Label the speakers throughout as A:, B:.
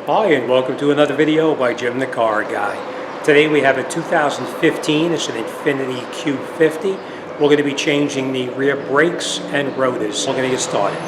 A: Hi, and welcome to another video by Jim the Car Guy. Today we have a 2015, it's an Infinity Q50. We're going to be changing the rear brakes and rotors. We're going to get started.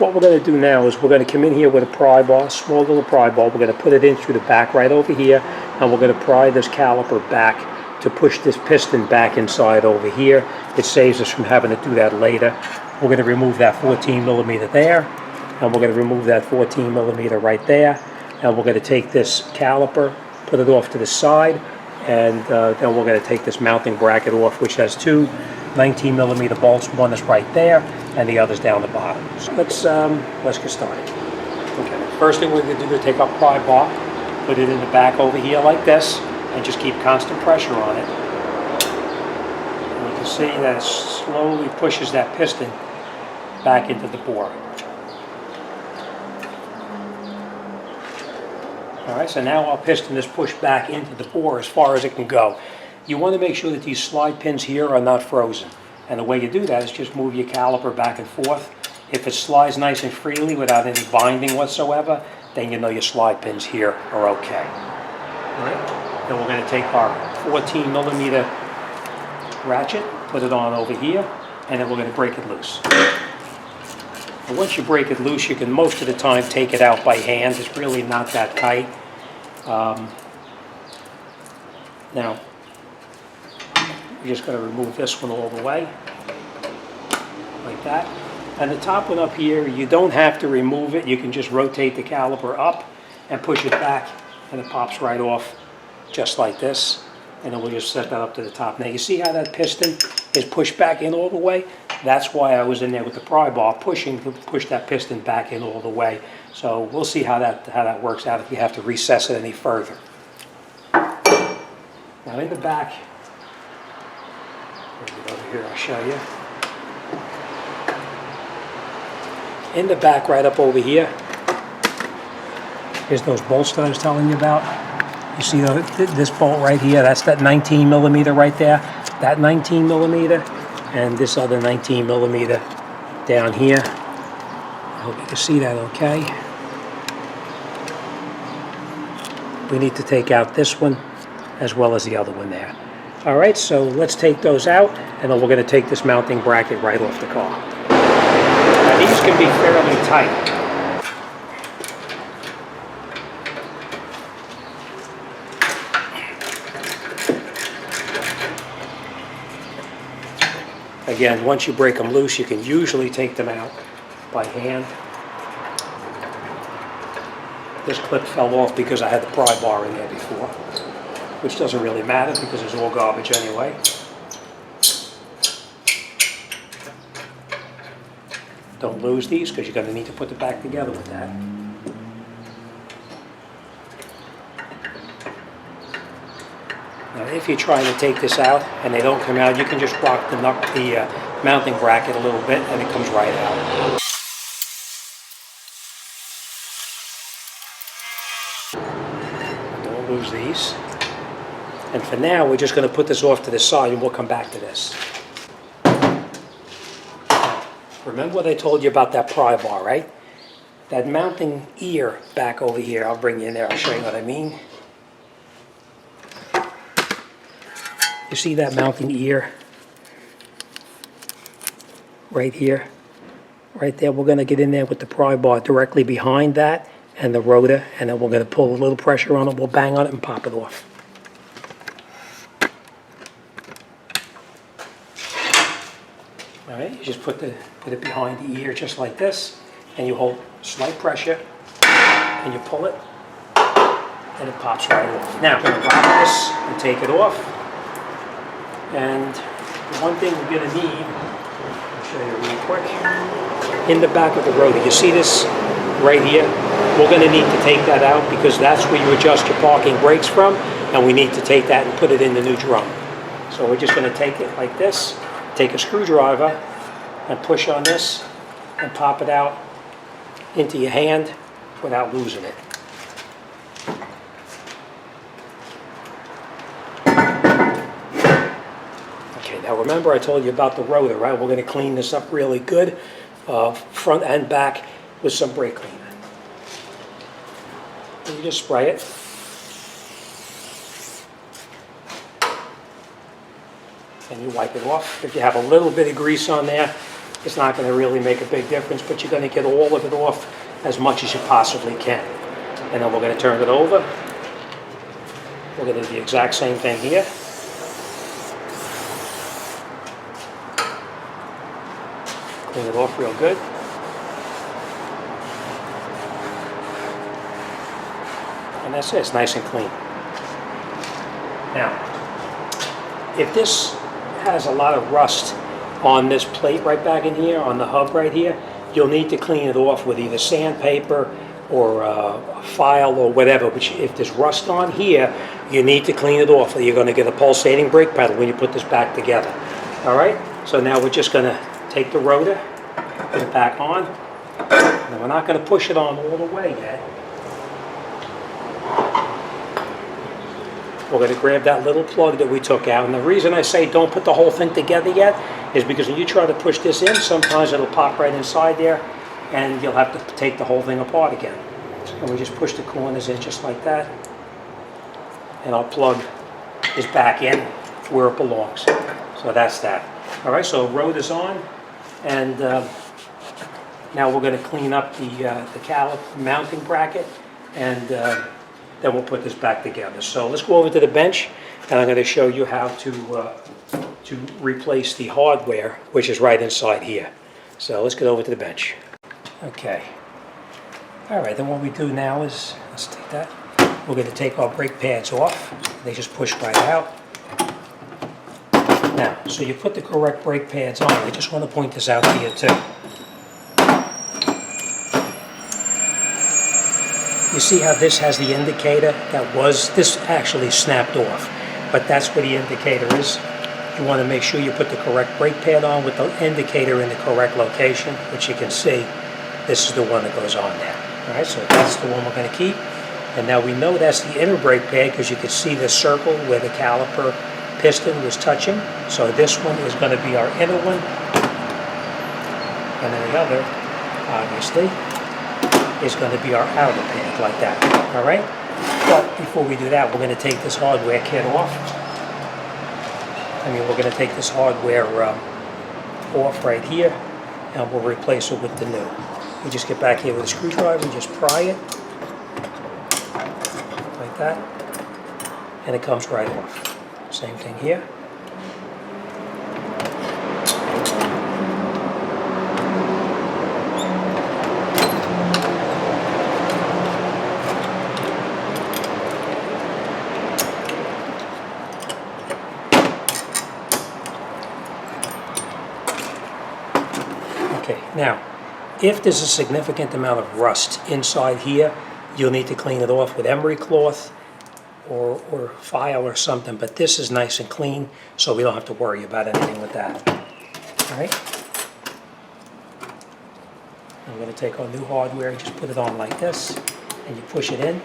A: What we're going to do now is we're going to come in here with a pry bar, small little pry bar. We're going to put it in through the back right over here, and we're going to pry this caliper back to push this piston back inside over here. It saves us from having to do that later. We're going to remove that 14 millimeter there. And we're going to remove that 14 millimeter right there, and we're going to take this caliper, put it off to the side, and then we're going to take this mounting bracket off, which has two 19 millimeter bolts. One is right there, and the other's down the bottom. So let's get started. Okay. First thing we're going to do is take our pry bar, put it in the back over here like this, and just keep constant pressure on it. And you can see that it slowly pushes that piston back into the bore. Alright, so now our piston is pushed back into the bore as far as it can go. You want to make sure that these slide pins here are not frozen. And the way you do that is just move your caliper back and forth. If it slides nice and freely without any binding whatsoever, then you know your slide pins here are okay. Alright, then we're going to take our 14 millimeter ratchet, put it on over here, and then we're going to break it loose. And once you break it loose, you can most of the time take it out by hand. It's really not that tight. Now, we're just going to remove this one all the way, like that. And the top one up here, you don't have to remove it. You can just rotate the caliper up and push it back, and it pops right off, just like this. And then we'll just set that up to the top. Now, you see how that piston is pushed back in all the way? That's why I was in there with the pry bar, pushing to push that piston back in all the way. So we'll see how that works out if you have to recess it any further. Now in the back, over here I'll show you. In the back, right up over here, here's those bolts that I was telling you about. You see this bolt right here? That's that 19 millimeter right there. That 19 millimeter. And this other 19 millimeter down here. I hope you can see that okay. We need to take out this one as well as the other one there. Alright, so let's take those out, and then we're going to take this mounting bracket right off the car. Now these can be fairly tight. Again, once you break them loose, you can usually take them out by hand. This clip fell off because I had the pry bar in there before, which doesn't really matter because it's all garbage anyway. Don't lose these because you're going to need to put it back together with that. Now, if you're trying to take this out and they don't come out, you can just rock the mounting bracket a little bit and it comes right out. Don't lose these. And for now, we're just going to put this off to the side and we'll come back to this. Remember what I told you about that pry bar, right? That mounting ear back over here, I'll bring you in there, I'll show you what I mean. You see that mounting ear right here, right there? We're going to get in there with the pry bar directly behind that and the rotor, and then we're going to pull a little pressure on it, we'll bang on it and pop it off. Alright, you just put it behind the ear just like this, and you hold slight pressure, and you pull it, and it pops right off. Now, I'm going to pop this and take it off. And the one thing we're going to need, I'll show you real quick, in the back of the rotor, you see this right here? We're going to need to take that out because that's where you adjust your parking brakes from, and we need to take that and put it in the new drum. So we're just going to take it like this, take a screwdriver and push on this and pop it out into your hand without losing it. Now remember I told you about the rotor, right? We're going to clean this up really good, front and back, with some brake cleaner. And you just spray it. And you wipe it off. If you have a little bit of grease on there, it's not going to really make a big difference, but you're going to get all of it off as much as you possibly can. And then we're going to turn it over. We're going to do the exact same thing here. Clean it off real good. And that's it, it's nice and clean. Now, if this has a lot of rust on this plate right back in here, on the hub right here, you'll need to clean it off with either sandpaper or a file or whatever. But if there's rust on here, you need to clean it off or you're going to get a pulsating brake pedal when you put this back together. All right, so now we're just going to take the rotor, put it back on. And we're not going to push it on all the way yet. We're going to grab that little plug that we took out. And the reason I say don't put the whole thing together yet is because when you try to push this in, sometimes it'll pop right inside there and you'll have to take the whole thing apart again. And we just push the corners in just like that. And our plug is back in where it belongs. So that's that. All right, so rotor's on. And now we're going to clean up the caliper mounting bracket. And then we'll put this back together. So let's go over to the bench, and I'm going to show you how to replace the hardware, which is right inside here. So let's get over to the bench. Okay. All right, then what we do now is, let's take that. We're going to take our brake pads off. They just push right out. Now, so you put the correct brake pads on. I just want to point this out to you too. You see how this has the indicator this actually snapped off, but that's where the indicator is. You want to make sure you put the correct brake pad on with the indicator in the correct location, which you can see, this is the one that goes on there. All right, so that's the one we're going to keep. And now we know that's the inner brake pad because you can see the circle where the caliper piston was touching. So this one is going to be our inner one. And then the other, obviously, is going to be our outer pad, like that, all right? But before we do that, we're going to take this hardware kit off. We're going to take this hardware off right here, and we'll replace it with the new. We just get back here with a screwdriver and just pry it, like that, and it comes right off. Same thing here. Now, if there's a significant amount of rust inside here, you'll need to clean it off with emery cloth or file or something, but this is nice and clean, so we don't have to worry about anything with that. All right? I'm going to take our new hardware and just put it on like this, and you push it in,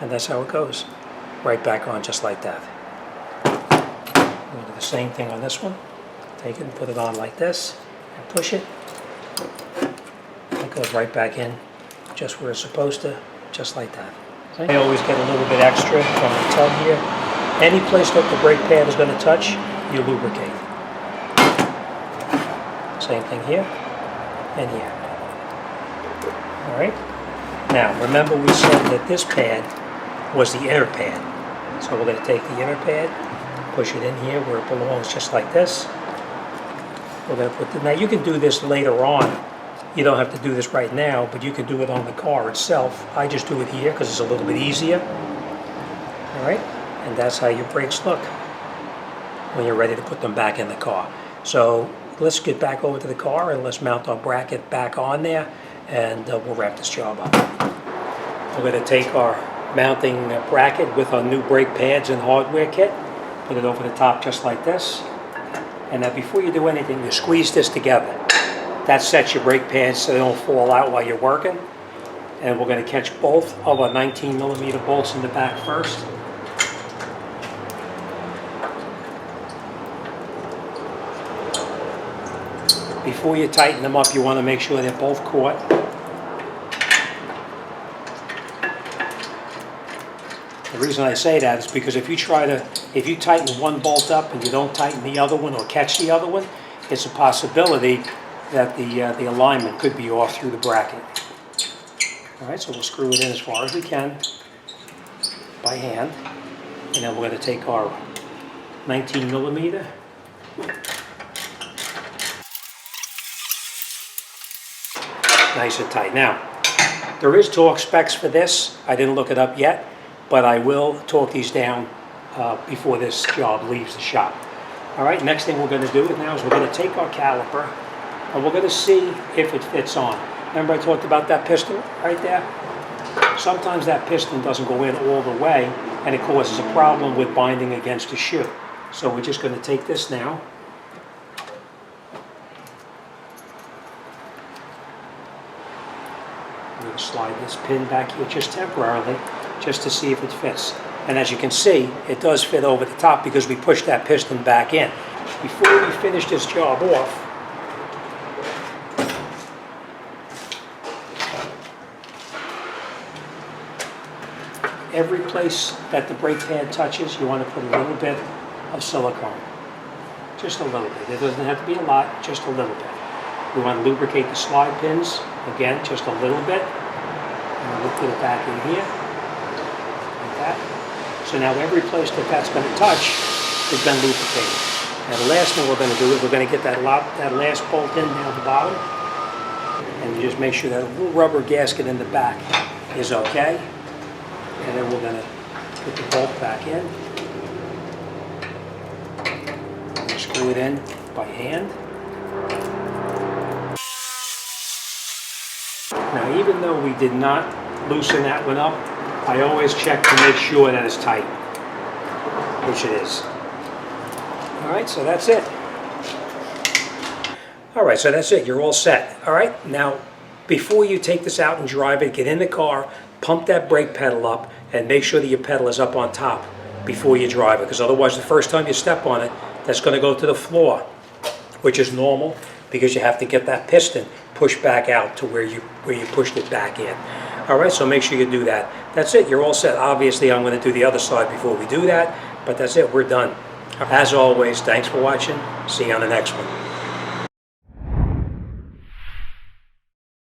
A: and that's how it goes. Right back on just like that. We'll do the same thing on this one. Take it and put it on like this, and push it. It goes right back in, just where it's supposed to, just like that. I always get a little bit extra from the tub here. Any place that the brake pad is going to touch, you lubricate. Same thing here, and here. All right? Now, remember we said that this pad was the inner pad. So we're going to take the inner pad, push it in here where it belongs, just like this. We're going to put now you can do this later on. You don't have to do this right now, but you can do it on the car itself. I just do it here because it's a little bit easier. All right, and that's how your brakes look when you're ready to put them back in the car. So let's get back over to the car and let's mount our bracket back on there, and we'll wrap this job up. We're going to take our mounting bracket with our new brake pads and hardware kit, put it over the top just like this. And now before you do anything, you squeeze this together. That sets your brake pads so they don't fall out while you're working. And we're going to catch both of our 19mm bolts in the back first. Before you tighten them up, you want to make sure they're both caught. reason I say that is because if you tighten one bolt up and you don't tighten the other one or catch the other one, it's a possibility that the alignment could be off through the bracket. All right, so we'll screw it in as far as we can by hand, and then we're going to take our 19 millimeter. Nice and tight. Now, there is torque specs for this. I didn't look it up yet, but I will torque these down before this job leaves the shop. All right, next thing we're going to do now is we're going to take our caliper and we're going to see if it fits on. Remember I talked about that piston right there? Sometimes that piston doesn't go in all the way and it causes a problem with binding against the shoe. So we're just going to take this now. I'm going to slide this pin back here just temporarily, just to see if it fits. And as you can see, it does fit over the top because we pushed that piston back in. Before we finish this job off, every place that the brake pad touches, you want to put a little bit of silicone. Just a little bit. It doesn't have to be a lot, just a little bit. We want to lubricate the slide pins, again, just a little bit. And we'll put it back in here, like that. So now every place that's going to touch has been lubricated. Now the last thing we're going to do is we're going to get that last bolt in down the bottom. And you just make sure that little rubber gasket in the back is okay. And then we're going to put the bolt back in. And screw it in by hand. Now, even though we did not loosen that one up, I always check to make sure that it's tight, which it is. All right, so that's it. All right, so that's it. You're all set. All right, now, before you take this out and drive it, get in the car, pump that brake pedal up, and make sure that your pedal is up on top before you drive it, because otherwise the first time you step on it, that's going to go to the floor, which is normal because you have to get that piston pushed back out to where you pushed it back in. All right, so make sure you do that. That's it. You're all set. Obviously, I'm going to do the other side before we do that, but that's it. We're done. As always, thanks for watching. See you on the next one.